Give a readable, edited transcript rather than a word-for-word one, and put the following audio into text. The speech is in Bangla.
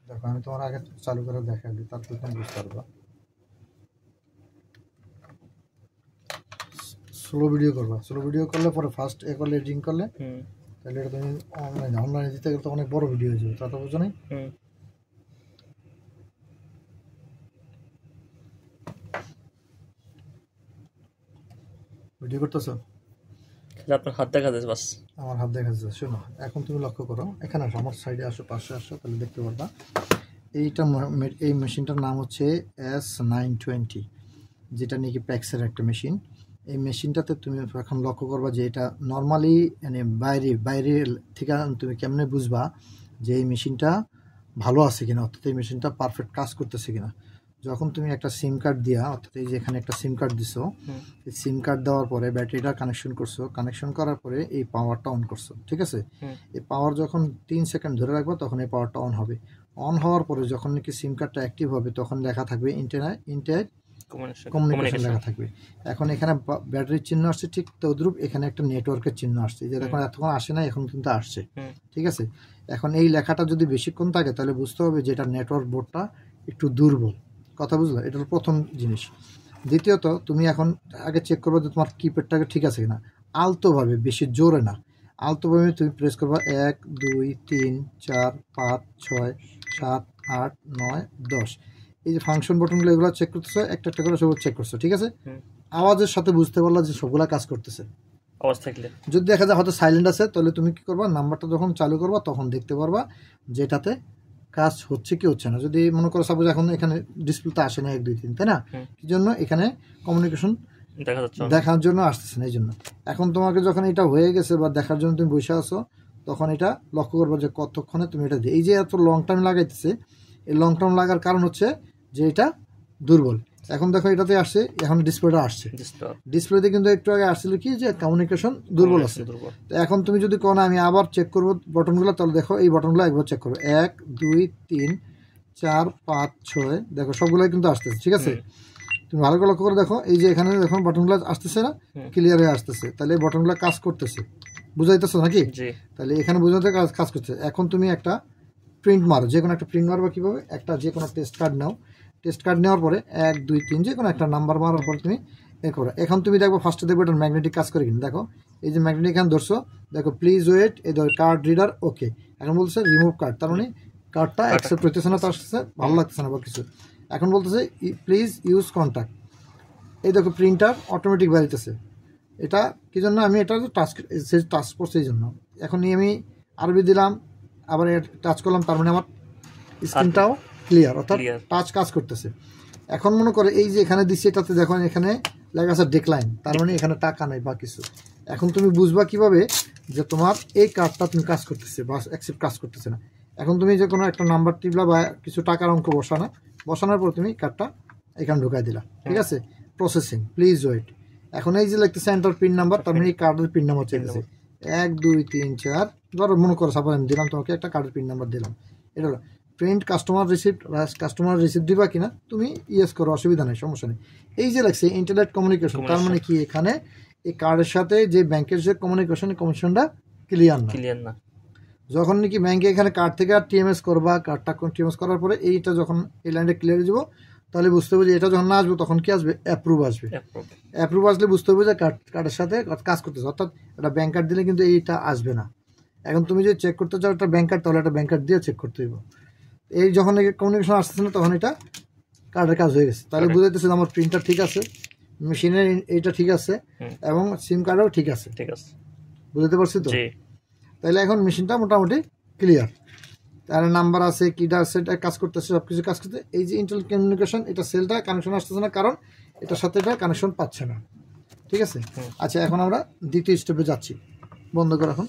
দেখো আমি তোমার আগে চালু করে দেখাই দিই, তারপর তুমি বুঝতে পারবা। স্লো ভিডিও করবা, স্লো ভিডিও করলে পরে ফার্স্ট করলে এডিটিং করলে তাহলে এটা তুমি অনলাইনে দিতে গেলে তো অনেক বড় ভিডিও হয়ে যাবে, তা তো বুঝো নাই। ভিডিও করতেছো? আপনার হাত দেখা যাচ্ছে বাস। আমার হাত দেখা যাচ্ছে। শোনো, এখন তুমি লক্ষ্য করো, এখানে আসো, আমার সাইডে আসো, পাশে আসো, তাহলে দেখতে পারবা এই মেশিনটার নাম হচ্ছে S920, যেটা নাকি প্যাক্সের একটা মেশিন। এই মেশিনটাতে তুমি এখন লক্ষ্য করবা যে এটা নর্মালি মানে বাইরে থেকে তুমি কেমনে বুঝবা যে এই মেশিনটা ভালো আছে কিনা, অর্থাৎ এই মেশিনটা পারফেক্ট কাজ করতেছে কিনা। যখন তুমি একটা সিম কার্ড দিয়া, অর্থাৎ এই যে এখানে একটা সিম কার্ড দিছো, এই সিম কার্ড দেওয়ার পরে ব্যাটারিটা কানেকশন করছো, কানেকশন করার পরে এই পাওয়ারটা অন করছো, ঠিক আছে। এই পাওয়ার যখন 3 সেকেন্ড ধরে রাখবো তখন এই পাওয়ারটা অন হবে। অন হওয়ার পরে যখন নাকি সিম কার্ডটা অ্যাক্টিভ হবে তখন লেখা থাকবে ইন্টারনেট কমিউনিকেশন লেখা থাকবে। এখন এখানে ব্যাটারির চিহ্ন আসছে, ঠিক তদ্রুপ এখানে একটা নেটওয়ার্কের চিহ্ন আসছে, যে এখন এতক্ষণ আসে না, এখন কিন্তু আসছে, ঠিক আছে। এখন এই লেখাটা যদি বেশিক্ষণ থাকে তাহলে বুঝতে হবে যে এটা নেটওয়ার্ক বোর্ডটা একটু দুর্বল, কথা বুঝলো? এটা হলো প্রথম জিনিস। দ্বিতীয়ত তুমি এখন আগে চেক করবে যে তোমার কিপ্যাডটাকে ঠিক আছে কিনা, আলতোভাবে, বেশি জোরে না, আলতোভাবে তুমি প্রেস করবা 1 2 3 4 5 6 7 8 9 10। এই যে ফাংশন বাটনগুলো এগুলো চেক করতেছো, একটা একটা করে সব চেক করছো, ঠিক আছে। আওয়াজের সাথে বুঝতে পারলা যে সবগুলা কাজ করতেছে। আওয়াজ থাকলে যদি দেখা যায় হয়তো সাইলেন্ট আছে, তাহলে তুমি কি করবা, নাম্বারটা যখন চালু করবা তখন দেখতে পারবা যেটাতে কাজ হচ্ছে কি হচ্ছে না। যদি মনে করো সাপোজ এখন এখানে ডিসপ্লেতে আসে না 1 2 3, তাই না, কি জন্য এখানে কমিউনিকেশন দেখার জন্য আসতেছে না, এই জন্য। এখন তোমাকে যখন এটা হয়ে গেছে বা দেখার জন্য তুমি বসে আসো, তখন এটা লক্ষ্য করবা যে কতক্ষণে তুমি এটা এই যে এত লং টাইম লাগাইতেছে, এই লং টাইম লাগার কারণ হচ্ছে যে এটা দুর্বল। এখন দেখো এটাতে আসছে, এখন ডিসপ্লেটা আসছে, ডিসপ্লেতে কিন্তু একটু আগে আসছিল কি যে কমিউনিকেশন দুর্বল আছে। তো এখন তুমি যদি কোনো আমি আবার চেক করবো বটনগুলো, তাহলে দেখো এই বটনগুলো একবার চেক করবো, 1 2 3 4 5 6, দেখো সবগুলোই কিন্তু আসতেছে, ঠিক আছে। তুমি ভালো করে লক্ষ্য করে দেখো, এই যে এখানে দেখো বাটনগুলো আসতেছে না, ক্লিয়ার হয়ে আসতেছে, তাহলে এই বাটনগুলো কাজ করতেছে, বুঝাইতেছো নাকি? তাহলে এখানে বুঝাতে কাজ করছে। এখন তুমি একটা প্রিন্ট মারো, যে কোনো একটা প্রিন্ট মারবা কীভাবে, একটা যে কোনো টেস্ট কার্ড নাও, টেস্ট কার্ড নেওয়ার পরে 1 2 3 যে কোনো একটা নাম্বার মারার পর তুমি এ করো। এখন তুমি দেখো ফার্স্টে দেখবো এটা ম্যাগনেটিক কাজ করে কিনা, দেখো এই যে ম্যাগনেটিক এখানে ধরছো, দেখো প্লিজ ওয়েট, এই ধর কার্ড রিডার ওকে। এখন বলছে রিমুভ কার্ড, তার মানে কার্ডটা অ্যাকসেপ্ট হইতেছে না, তার সাথে ভালো লাগতেছে না বা কিছু। এখন বলতেছে প্লিজ ইউজ কন্ট্যাক্ট, এই দেখো প্রিন্টার অটোমেটিক বাড়িতেছে। এটা কি জন্য, আমি এটা টাচ করছি এই জন্য। এখন আমি আরবি দিলাম, আবার টাচ করলাম, তার মানে আমার স্ক্রিনটাও ক্লিয়ার, অর্থাৎ টাচ কাজ করতেছে। এখন মনে করে এই যে এখানে দিচ্ছি, এটাতে দেখো এখানে লেখা আছে ডেক্লাইন, তার মানে এখানে টাকা নেই বা কিছু। এখন তুমি বুঝবা কিভাবে যে তোমার এই কার্ডটা তুমি কাজ করতেছে বা অ্যাকসেপ্ট কাজ করতেছে না। এখন তুমি যে কোনো একটা নাম্বার টিপলা বা কিছু টাকার অঙ্ক বসানোর পর তুমি কার্ডটা এখানে ঢুকাই দিলা, ঠিক আছে। Processing, please wait. এখন এই যে লিখতেছে এন্টার পিন নাম্বার, তার মানে এই কার্ডের পিন নাম্বার চেয়েছে 1 2 3 4, ধরো মনে করো সাপোজ আমি দিলাম তোমাকে একটা কার্ডের পিন নাম্বার দিলাম, এটা হলো প্রিন্ট কাস্টমার রিসিপ্ট দিবা কিনা, তুমি ইয়েস করো, অসুবিধা নেই, সমস্যা নেই। এই যে লাগছে ইন্টারনেট কমিউনিকেশন, তার মানে কি এখানে এই কার্ডের সাথে যে ব্যাংকের যে কমিউনিকেশনটা ক্লিয়ার না। যখন নাকি ব্যাংকে এখানে কার্ড থেকে আর টিএমএস করবা, কার্ডটা টিএমএস করার পরে এইটা যখন এই লাইনটা ক্লিয়ার হয়ে যাবো, তাহলে বুঝতে হবে যে এটা যখন না আসবে তখন কি আসবে, অ্যাপ্রুভ আসবে। অ্যাপ্রুভ আসলে বুঝতে হবে যে কার্ডের সাথে কাজ করতেছে, অর্থাৎ একটা ব্যাংক কার্ড দিলে কিন্তু এইটা আসবে না। এখন তুমি যদি চেক করতে চাও একটা ব্যাংক কার্ড, তাহলে একটা ব্যাংক কার্ড দিয়ে চেক করতে হবে। এই যখন কমিউনিকেশন আসতেছে না, তখন এটা কার্ডের কাজ হয়ে গেছে, তাহলে বুঝাইতেছে আমার প্রিন্টার ঠিক আছে, মেশিনের এইটা ঠিক আছে, এবং সিম কার্ডও ঠিক আছে, বুঝতে পারছি তো। তাহলে এখন মেশিনটা মোটামুটি ক্লিয়ার, তার নাম্বার আছে, কিটা আছে, এটা কাজ করতেছে, সব কিছু কাজ করতে। এই যে ইন্টারনেট কমিউনিকেশন, এটা সেলটা কানেকশন আসতেছে না, কারণ এটার সাথে এটা কানেকশন পাচ্ছে না, ঠিক আছে। আচ্ছা, এখন আমরা দ্বিতীয় স্টেপে যাচ্ছি, বন্ধ করো এখন।